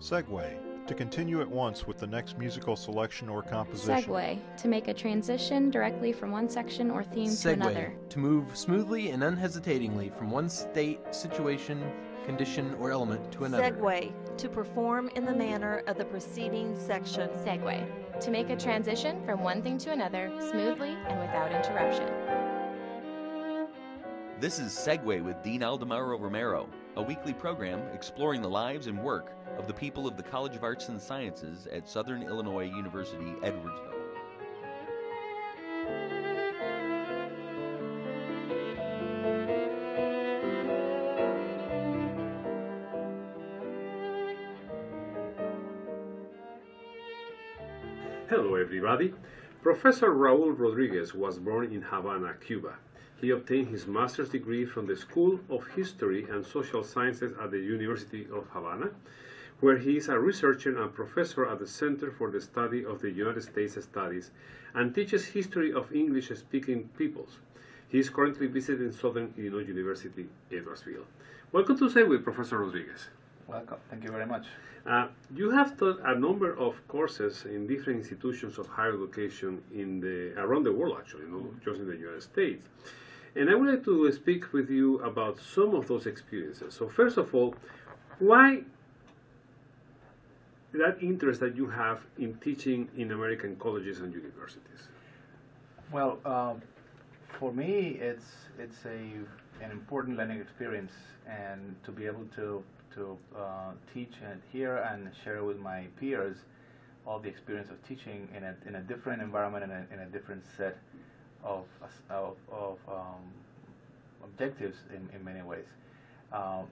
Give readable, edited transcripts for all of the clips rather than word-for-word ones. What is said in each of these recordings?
Segue, to continue at once with the next musical selection or composition. Segue, to make a transition directly from one section or theme to another. Segue, to move smoothly and unhesitatingly from one state, situation, condition, or element to another. Segue, to perform in the manner of the preceding section. Segue, to make a transition from one thing to another smoothly and without interruption. This is Segue with Dean Aldemaro Romero, a weekly program exploring the lives and work of the people of the College of Arts and Sciences at Southern Illinois University, Edwardsville. Hello everybody. Professor Raúl Rodriguez was born in Havana, Cuba. He obtained his master's degree from the School of History and Social Sciences at the University of Havana, where he is a researcher and professor at the Center for the Study of the United States Studies and teaches history of English-speaking peoples. He is currently visiting Southern Illinois University, Edwardsville. Welcome to Segue, Professor Rodriguez. Welcome. Thank you very much. You have taught a number of courses in different institutions of higher education around the world, actually, not just in the United States. And I would like to speak with you about some of those experiences. So first of all, why that interest that you have in teaching in American colleges and universities? Well, for me, it's an important learning experience, and to be able to teach and hear and share with my peers all the experience of teaching in a different environment and in a different set of objectives in many ways.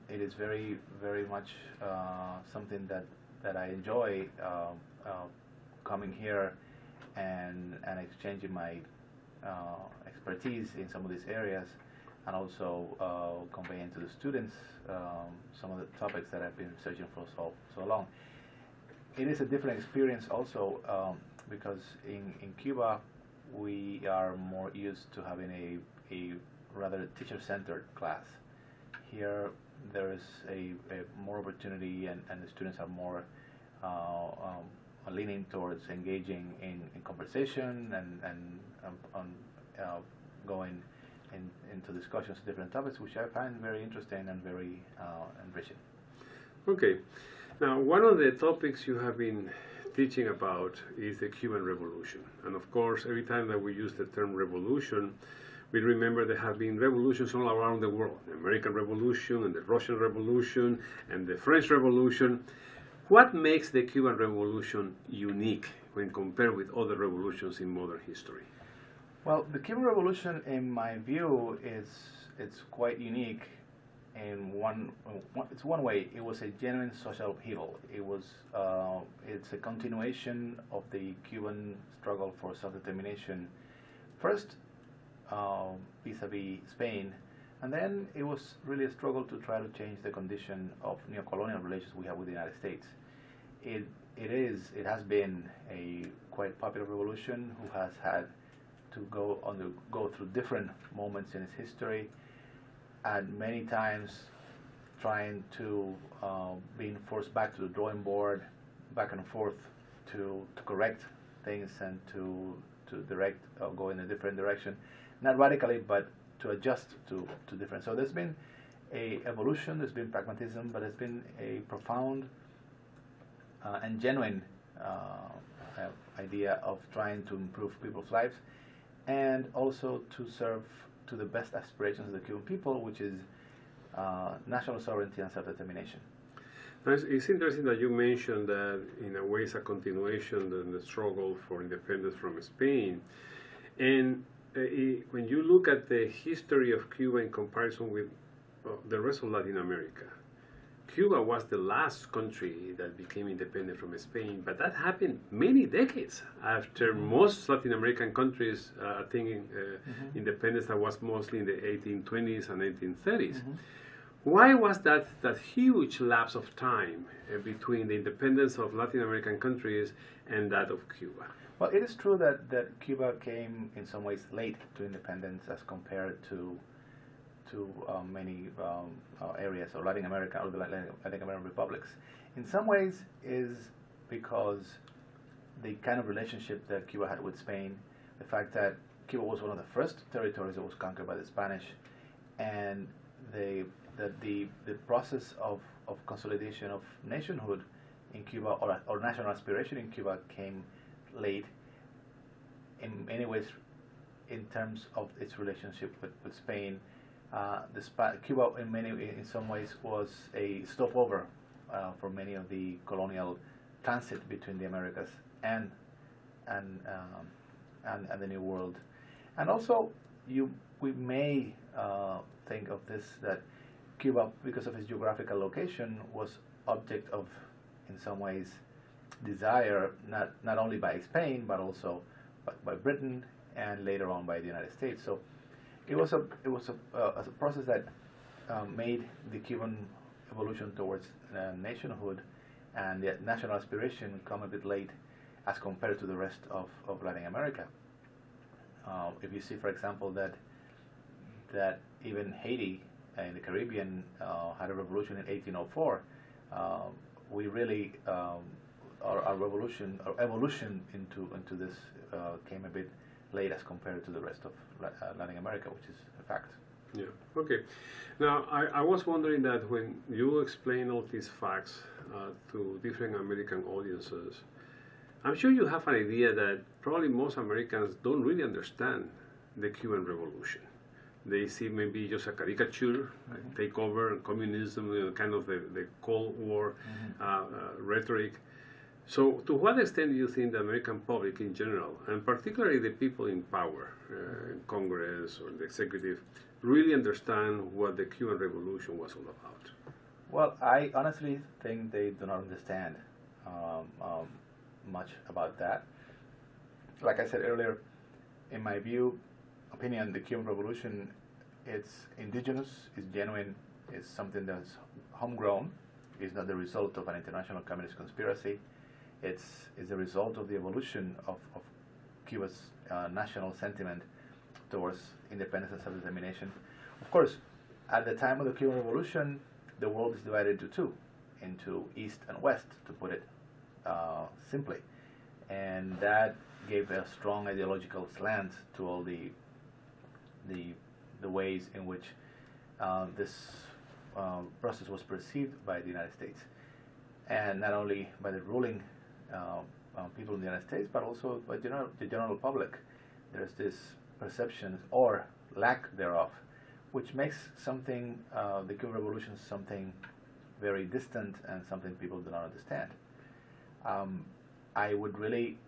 It is very, very much something that I enjoy coming here and exchanging my expertise in some of these areas, and also conveying to the students some of the topics that I've been researching for so long. It is a different experience also because in Cuba we are more used to having a rather teacher-centered class. Here there is a more opportunity, and the students are more leaning towards engaging in conversation and going into discussions of different topics, which I find very interesting and very enriching. Okay. Now, one of the topics you have been teaching about is the Cuban Revolution. And of course, every time that we use the term revolution, we remember there have been revolutions all around the world. The American Revolution and the Russian Revolution and the French Revolution. What makes the Cuban Revolution unique when compared with other revolutions in modern history? Well, the Cuban Revolution, in my view, it's quite unique in one way. It was a genuine social upheaval. It's a continuation of the Cuban struggle for self-determination, first vis-a-vis Spain, and then it was really a struggle to try to change the condition of neo-colonial relations we have with the United States. It has been a quite popular revolution who has had to go through different moments in its history, and many times trying to being forced back to the drawing board, back and forth to correct things and to direct or go in a different direction, not radically, but to adjust to different. So there's been a evolution, there's been pragmatism, but there's been a profound and genuine idea of trying to improve people's lives, and also to serve to the best aspirations of the Cuban people, which is national sovereignty and self-determination. It's interesting that you mentioned that in a way it's a continuation of the struggle for independence from Spain. And when you look at the history of Cuba in comparison with the rest of Latin America, Cuba was the last country that became independent from Spain, but that happened many decades after most Latin American countries attaining independence. That was mostly in the 1820s and 1830s. Why was that huge lapse of time between the independence of Latin American countries and that of Cuba? Well, it is true that Cuba came in some ways late to independence as compared to many areas of Latin America or the Latin American republics. in some ways is because the kind of relationship that Cuba had with Spain, the fact that Cuba was one of the first territories that was conquered by the Spanish, and the process of consolidation of nationhood in Cuba, or national aspiration in Cuba, came late in many ways in terms of its relationship with Spain. Cuba in some ways was a stopover for many of the colonial transit between the Americas and the New World. And also, we may think of this, that Cuba, because of its geographical location, was object of, in some ways, desire not only by Spain but also by Britain, and later on by the United States. So it was a process that made the Cuban evolution towards nationhood and the national aspiration come a bit late as compared to the rest of Latin America. If you see, for example, that even Haiti in the Caribbean had a revolution in 1804, we really our evolution into this came a bit late as compared to the rest of Latin America, which is a fact. Yeah. Okay. Now, I was wondering that when you explain all these facts to different American audiences, I'm sure you have an idea that probably most Americans don't really understand the Cuban Revolution. They see maybe just a caricature, takeover, and communism, kind of the Cold War rhetoric. So, to what extent do you think the American public in general, and particularly the people in power, in Congress or the executive, really understand what the Cuban Revolution was all about? Well, I honestly think they do not understand much about that. Like I said earlier, in my opinion, the Cuban Revolution, it's indigenous, it's genuine, it's something that's homegrown. It's not the result of an international communist conspiracy. It's the result of the evolution of Cuba's national sentiment towards independence and self-determination. Of course, at the time of the Cuban Revolution, the world is divided into two, into East and West, to put it simply. And that gave a strong ideological slant to all the ways in which this process was perceived by the United States, and not only by the ruling people in the United States, but also by the general public. There's this perception, or lack thereof, which makes something, the Cuban Revolution, something very distant and something people do not understand. I would really,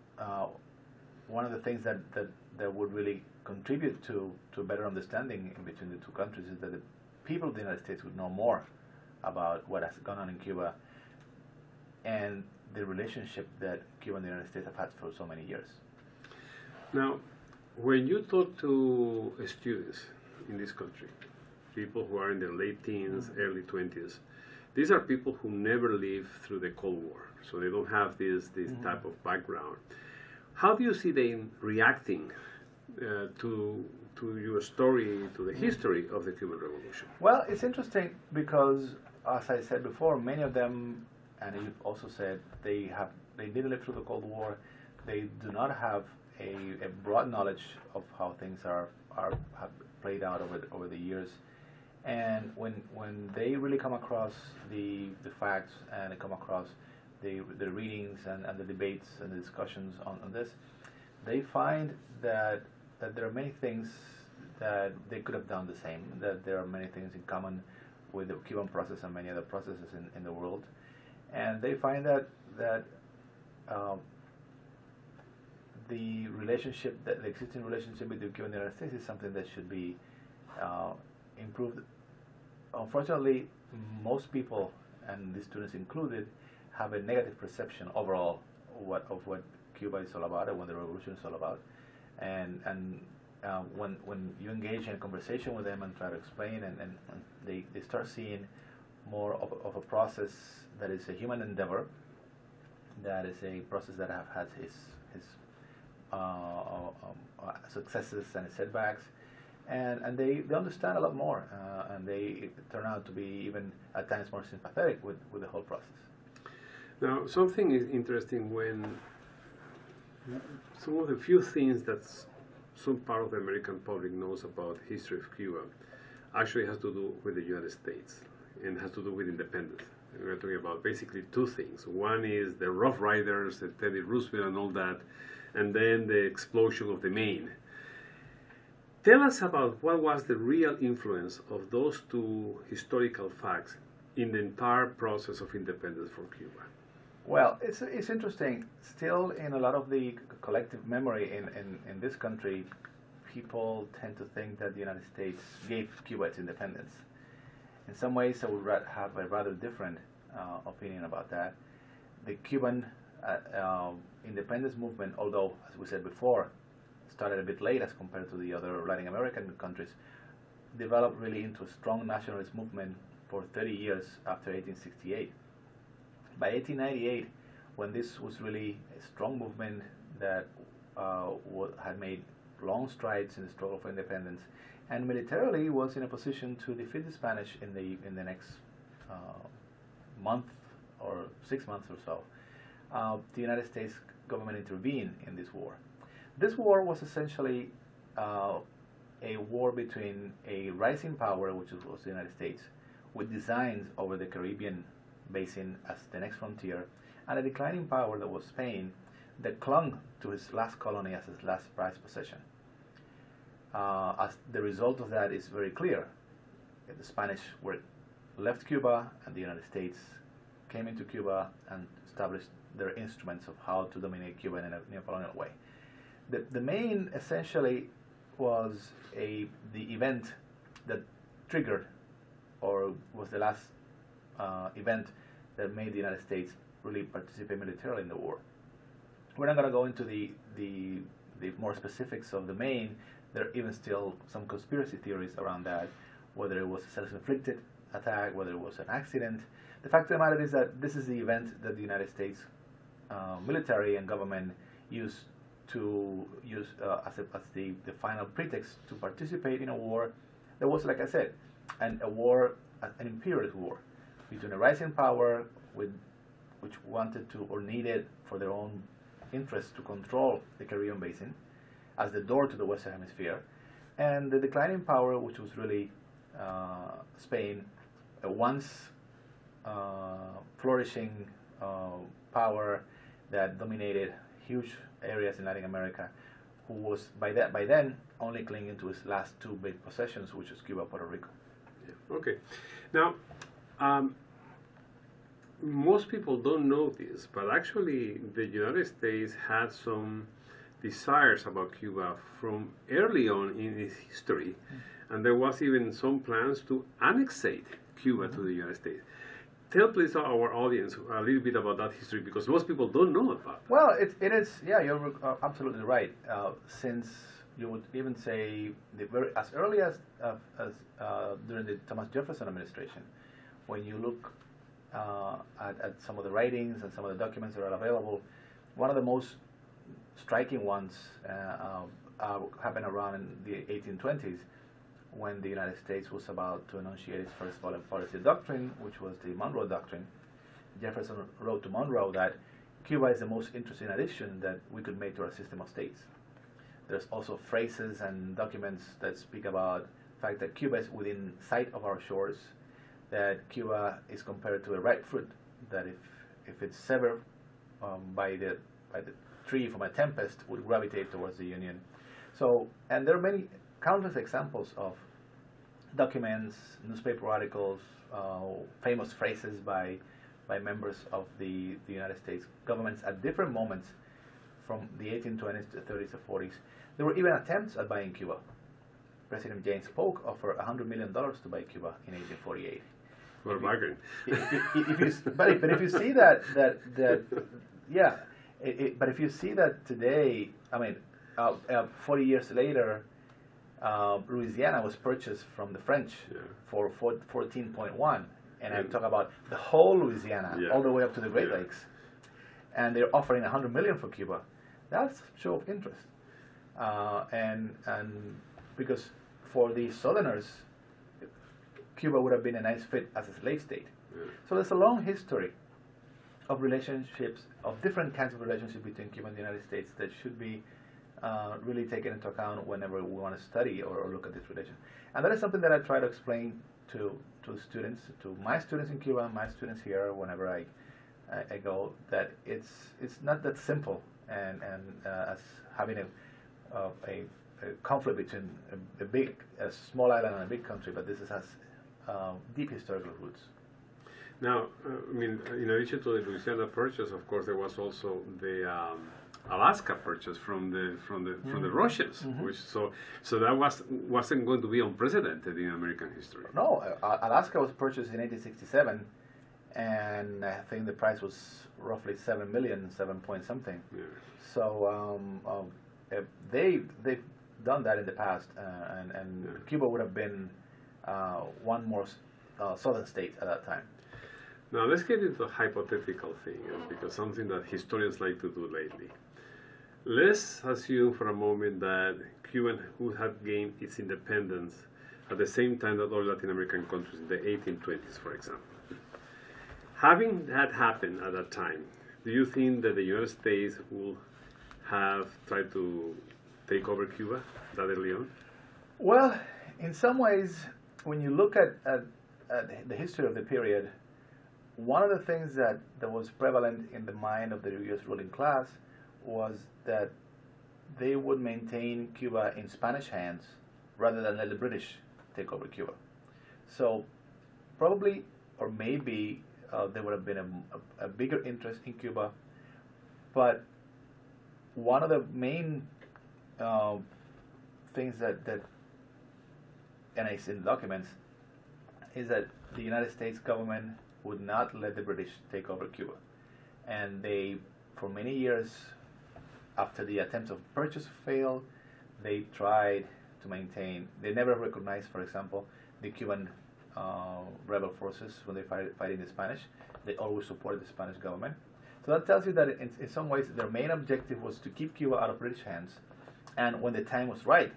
one of the things that would really contribute to better understanding in between the two countries is that the people of the United States would know more about what has gone on in Cuba and the relationship that Cuba and the United States have had for so many years. Now, when you talk to students in this country, people who are in their late teens, early 20s, these are people who never lived through the Cold War, so they don't have this type of background. How do you see them reacting to your story, to the history of the Cuban Revolution? Well, it's interesting because, as I said before, many of them, and you've also said, they didn't live through the Cold War. They do not have a broad knowledge of how things have played out over the years. And when they really come across the facts, and they come across the readings and the debates and the discussions on this, they find that there are many things that they could have done the same, that there are many things in common with the Cuban process and many other processes in the world. And they find that the existing relationship between Cuba and the United States is something that should be improved. Unfortunately, most people, and the students included, have a negative perception overall of what Cuba is all about and what the revolution is all about. And when you engage in a conversation with them and try to explain, and they start seeing more of a process that is a human endeavor, that is a process that have had his successes and his setbacks, and they understand a lot more, and they turn out to be even at times more sympathetic with the whole process. Now, something is interesting when some of the few things that some part of the American public knows about the history of Cuba actually has to do with the United States and has to do with independence. And we're talking about basically two things. One is the Rough Riders, the Teddy Roosevelt and all that, and then the explosion of the Maine. Tell us about what was the real influence of those two historical facts in the entire process of independence for Cuba. Well, it's interesting. Still, in a lot of the collective memory in this country, people tend to think that the United States gave Cuba its independence. In some ways, I would have a rather different opinion about that. The Cuban independence movement, although, as we said before, started a bit late as compared to the other Latin American countries, developed really into a strong nationalist movement for 30 years after 1868. By 1898, when this was really a strong movement that had made long strides in the struggle for independence, and militarily was in a position to defeat the Spanish in the next month or 6 months or so, the United States government intervened in this war. This war was essentially a war between a rising power, which was the United States, with designs over the Caribbean basin as the next frontier, and a declining power that was Spain, that clung to his last colony as his last prized possession. As the result of that is very clear. The Spanish left Cuba, and the United States came into Cuba and established their instruments of how to dominate Cuba in a neocolonial way. The main essentially was the event that triggered, or was the last event that made the United States really participate militarily in the war. We're not going to go into the more specifics of the main. There are even still some conspiracy theories around that, whether it was a self-inflicted attack, whether it was an accident. The fact of the matter is that this is the event that the United States military and government used as the final pretext to participate in a war that was, like I said, an imperialist war between a rising power which wanted to or needed for their own interests to control the Caribbean basin as the door to the Western Hemisphere, and the declining power, which was really Spain, a once flourishing power that dominated huge areas in Latin America, who was by then only clinging to his last two big possessions, which was Cuba, Puerto Rico. Yeah. Okay. Now, most people don't know this, but actually the United States had some desires about Cuba from early on in its history, and there was even some plans to annexate Cuba to the United States. Tell please our audience a little bit about that history, because most people don't know about it. Well, it is, yeah, you're absolutely right. Since you would even say as early as during the Thomas Jefferson administration, when you look at some of the writings and some of the documents that are available, one of the most striking ones happened around in the 1820s, when the United States was about to enunciate its first foreign policy doctrine, which was the Monroe Doctrine. Jefferson wrote to Monroe that Cuba is the most interesting addition that we could make to our system of states. There's also phrases and documents that speak about the fact that Cuba is within sight of our shores, that Cuba is compared to a ripe fruit, that if it's severed by the tree from a tempest, would gravitate towards the Union. So, and there are countless examples of documents, newspaper articles, famous phrases by members of the United States governments at different moments from the 1820s to the 30s or 40s. There were even attempts at buying Cuba. President James Polk offered $100 million to buy Cuba in 1848. What a bargain. But if you see that yeah, but if you see that today, I mean, 40 years later, Louisiana was purchased from the French for 14.1, and I'm talking about the whole Louisiana, all the way up to the Great Lakes, and they're offering $100 million for Cuba. That's a show of interest, and because for the Southerners, Cuba would have been a nice fit as a slave state. So there's a long history of relationships, of different kinds of relationships between Cuba and the United States that should be really taken into account whenever we want to study or look at this relation. And that is something that I try to explain to students, to my students in Cuba and my students here whenever I go, that it's not that simple and as having a conflict between a small island and a big country, but this has deep historical roots. Now, I mean, in addition to the Louisiana Purchase, of course, there was also the Alaska Purchase from the Russians, which so that wasn't going to be unprecedented in American history. No, Alaska was purchased in 1867, and I think the price was roughly 7 million, 7 point something. Yeah. So they've done that in the past, and Cuba would have been one more southern state at that time. Now let's get into a hypothetical thing, because something that historians like to do lately. Let's assume for a moment that Cuba would have gained its independence at the same time that all Latin American countries in the 1820s, for example. Having that happen at that time, do you think that the United States will have tried to take over Cuba that early on? Well, in some ways, when you look at the history of the period, one of the things that was prevalent in the mind of the U.S. ruling class was that they would maintain Cuba in Spanish hands rather than let the British take over Cuba. So probably, or maybe, there would have been a bigger interest in Cuba, but one of the main things that and it's in the documents, is that the United States government would not let the British take over Cuba. And they, for many years, after the attempts of purchase failed, they tried to maintain, they never recognized, for example, the Cuban rebel forces when they fighting the Spanish. They always supported the Spanish government. So that tells you that in some ways their main objective was to keep Cuba out of British hands, and when the time was right,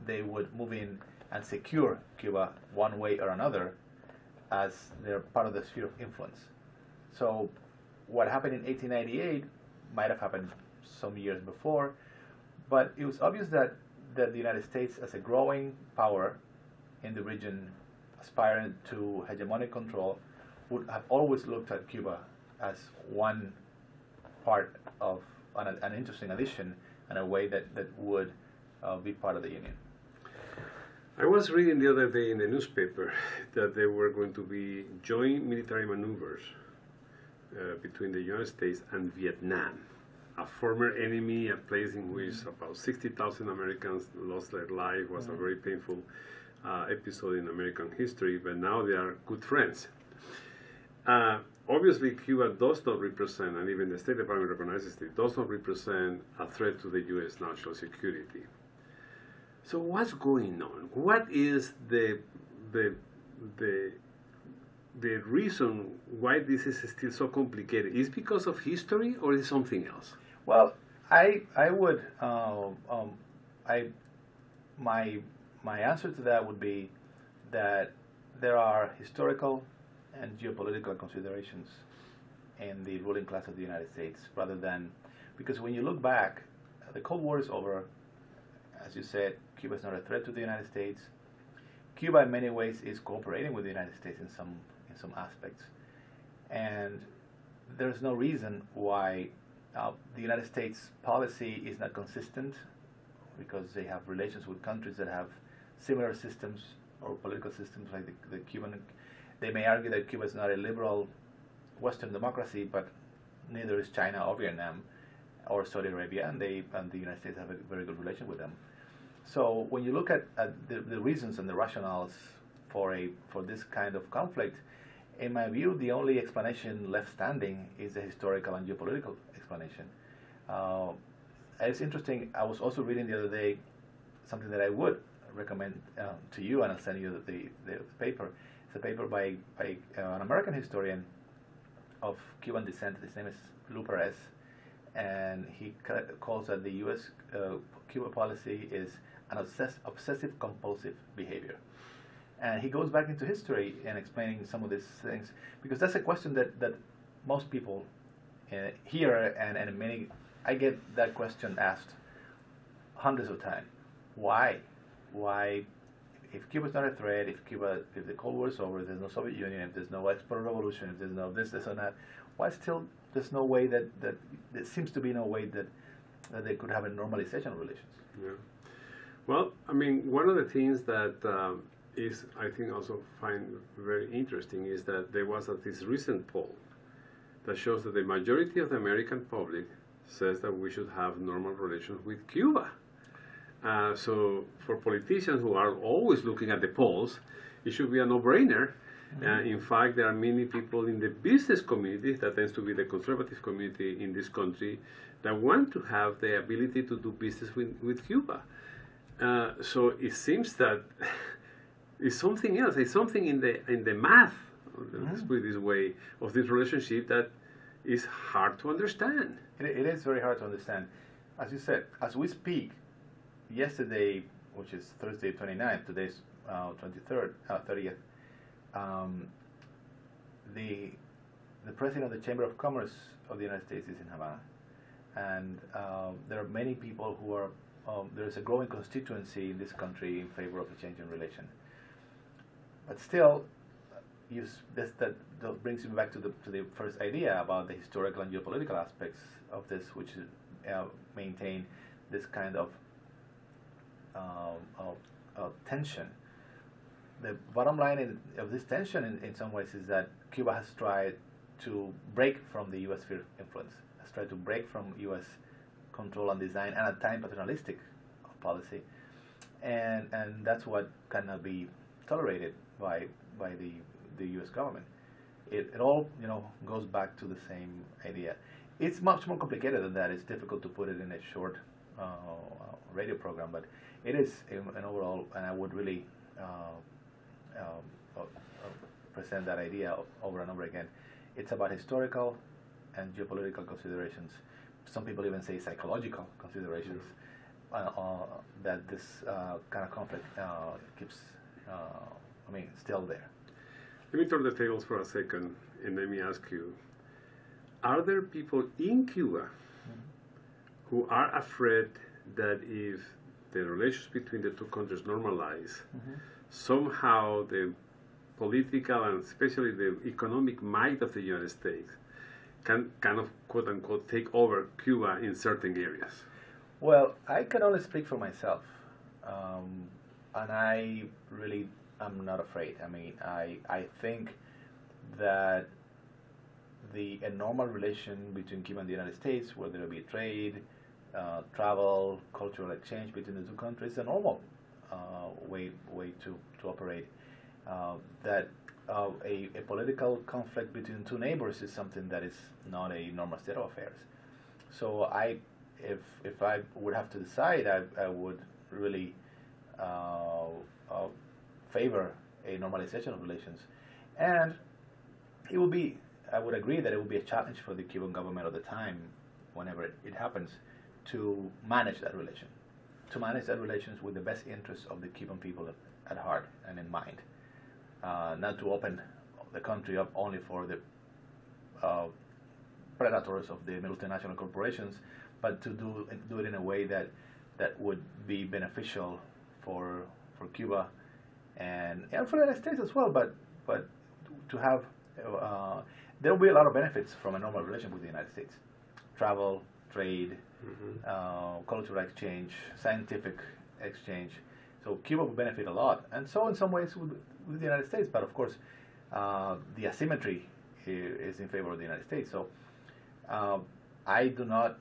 they would move in and secure Cuba one way or another as they're part of the sphere of influence. So what happened in 1898 might have happened some years before, but it was obvious that the United States, as a growing power in the region, aspiring to hegemonic control, would have always looked at Cuba as one part of an interesting addition and a way that would be part of the Union. I was reading the other day in the newspaper that there were going to be joint military maneuvers between the United States and Vietnam, a former enemy, a place in which about 60,000 Americans lost their life. It was a very painful episode in American history, but now they are good friends. Obviously, Cuba does not represent, and even the State Department recognizes it, does not represent a threat to the U.S. national security. So what's going on? What is the reason why this is still so complicated? Is it because of history, or is it something else? Well, I would my answer to that would be that there are historical and geopolitical considerations in the ruling class of the United States, rather than, because when you look back, the Cold War is over. As you said, Cuba is not a threat to the United States. Cuba, in many ways, is cooperating with the United States in some aspects, and there's no reason why the United States policy is not consistent, because they have relations with countries that have similar systems or political systems like the Cuban. They may argue that Cuba is not a liberal Western democracy, but neither is China or Vietnam or Saudi Arabia, and the United States have a very good relation with them. So when you look at the reasons and the rationales for this kind of conflict, in my view, the only explanation left standing is the historical and geopolitical explanation. It's interesting. I was also reading the other day something that I would recommend to you, and I'll send you the paper. It's a paper by an American historian of Cuban descent. His name is Lou Perez, and he calls that the U.S. Cuba policy is an obsessive compulsive behavior. And he goes back into history and explaining some of these things, because that's a question that most people here and many, I get that question asked hundreds of times. Why? Why, if Cuba's not a threat, if the Cold War is over, if there's no Soviet Union, if there's no export revolution, if there's no this or that, why still there's no way that there seems to be no way that they could have a normalization of relations? Yeah. Well, I mean, one of the things that is, I think, also find very interesting is that there was this recent poll that shows that the majority of the American public says that we should have normal relations with Cuba. So for politicians who are always looking at the polls, it should be a no-brainer. In fact, there are many people in the business community, that tends to be the conservative community in this country, that want to have the ability to do business with Cuba. So it seems that it's something else. It's something in the math, let's put it this way, of this relationship that is hard to understand. It is very hard to understand. As you said, as we speak, yesterday, which is Thursday 29th, today's 23rd, 30th, the president of the Chamber of Commerce of the United States is in Havana, and there are many people who are. There is a growing constituency in this country in favor of a change in relation. But still, that brings me back to the first idea about the historical and geopolitical aspects of this, which maintain this kind of tension. The bottom line of this tension, in some ways, is that Cuba has tried to break from the U.S. sphere of influence, has tried to break from U.S. control and design, and at times paternalistic policy, and that's what cannot be tolerated by the U.S. government. It all goes back to the same idea. It's much more complicated than that. It's difficult to put it in a short radio program, but it is an overall, and I would really present that idea over and over again. It's about historical and geopolitical considerations. Some people even say psychological considerations, that this kind of conflict keeps, still there. Let me turn the tables for a second and let me ask you, are there people in Cuba who are afraid that if the relations between the two countries normalize, somehow the political and especially the economic might of the United States can kind of, quote-unquote, take over Cuba in certain areas? Well, I can only speak for myself, and I really am not afraid. I mean, I think that a normal relation between Cuba and the United States, where there will be trade, travel, cultural exchange between the two countries, a normal way to operate. That a political conflict between two neighbors is something that is not a normal state of affairs. So if I would have to decide, I would really favor a normalization of relations, and it would be. I would agree that it would be a challenge for the Cuban government at the time, whenever it happens, to manage that relation, with the best interests of the Cuban people at heart and in mind. Not to open the country up only for the predators of the multinational corporations, but to do it in a way that would be beneficial for Cuba and for the United States as well. But to have there will be a lot of benefits from a normal relation with the United States: travel, trade, cultural exchange, scientific exchange. So Cuba would benefit a lot, and so in some ways with the United States. But of course, the asymmetry is in favor of the United States. So I do not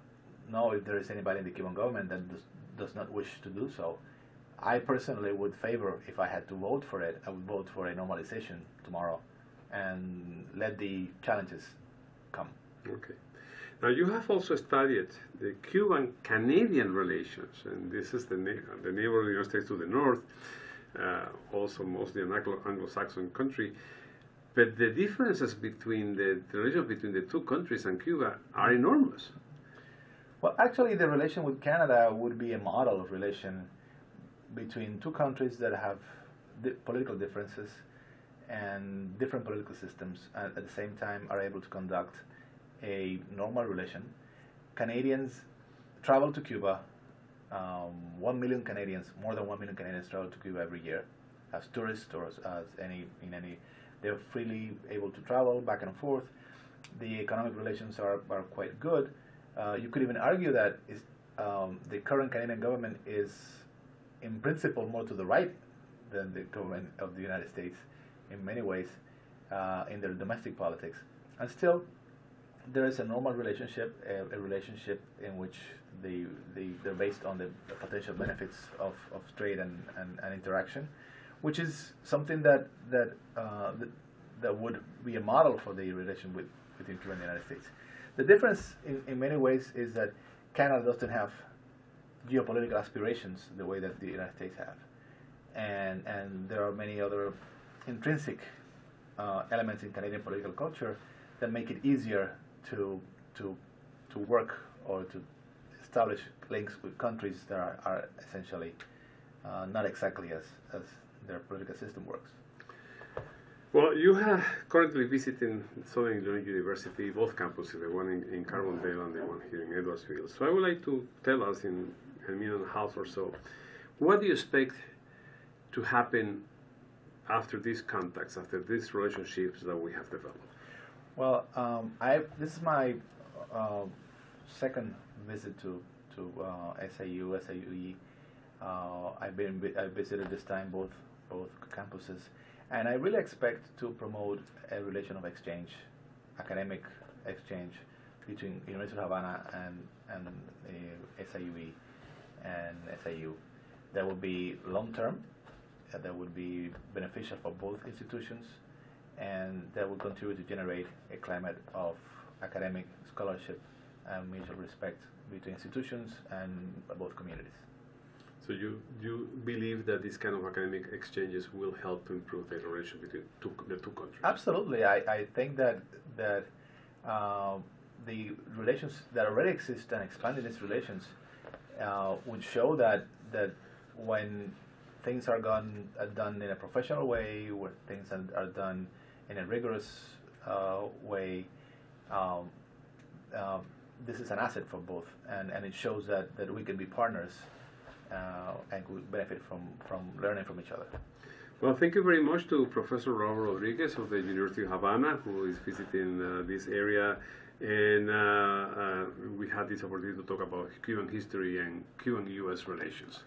know if there is anybody in the Cuban government that does not wish to do so. I personally would favor, if I had to vote for it, I would vote for a normalization tomorrow and let the challenges come. Okay. Now, you have also studied the Cuban-Canadian relations, and this is the neighbor of the United States to the north, also mostly an Anglo-Saxon country. But the differences between the relations between the two countries and Cuba are enormous. Well, actually, the relation with Canada would be a model of relation between two countries that have political differences and different political systems, and at the same time are able to conduct a normal relation. Canadians travel to Cuba. 1 million Canadians, more than 1 million Canadians travel to Cuba every year as tourists or as they're freely able to travel back and forth. The economic relations are quite good. You could even argue that the current Canadian government is in principle more to the right than the government of the United States in many ways in their domestic politics. And still, there is a normal relationship, a relationship in which they're based on the potential benefits of trade and interaction, which is something that would be a model for the relation between Cuba and the United States. The difference in many ways is that Canada doesn't have geopolitical aspirations the way that the United States have, and there are many other intrinsic elements in Canadian political culture that make it easier to work or to establish links with countries that are essentially not exactly as their political system works. Well, you have currently visiting Southern Illinois University, both campuses, the one in Carbondale and the one here in Edwardsville. So I would like to tell us in a minute and a half or so, what do you expect to happen after these contacts, after these relationships that we have developed? Well, this is my second visit to SAU, SAUE. I visited this time both campuses, and I really expect to promote a relation of exchange, academic exchange between University of Havana and SAUE and SAU. That will be long term. That would be beneficial for both institutions, and that will contribute to generate a climate of academic scholarship and mutual respect between institutions and both communities. So you believe that this kind of academic exchanges will help to improve the relation between the two countries? Absolutely. I think that the relations that already exist and expanding these relations would show that when things are done in a professional way, where things are done in a rigorous way, this is an asset for both, and it shows that we can be partners and could benefit from learning from each other. Well, thank you very much to Professor Raul Rodriguez of the University of Havana, who is visiting this area, and we had this opportunity to talk about Cuban history and Cuban-U.S. relations.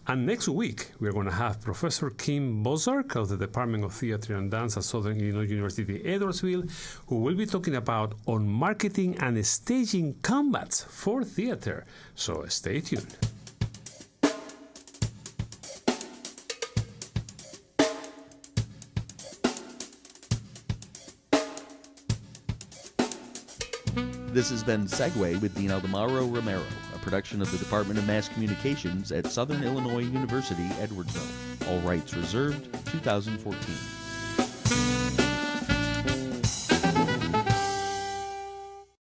And next week, we're going to have Professor Kim Bozark of the Department of Theater and Dance at Southern Illinois University, Edwardsville, who will be talking about on marketing and staging combats for theater. So stay tuned. This has been Segue with Dean Aldemaro Romero, a production of the Department of Mass Communications at Southern Illinois University, Edwardsville. All rights reserved, 2014.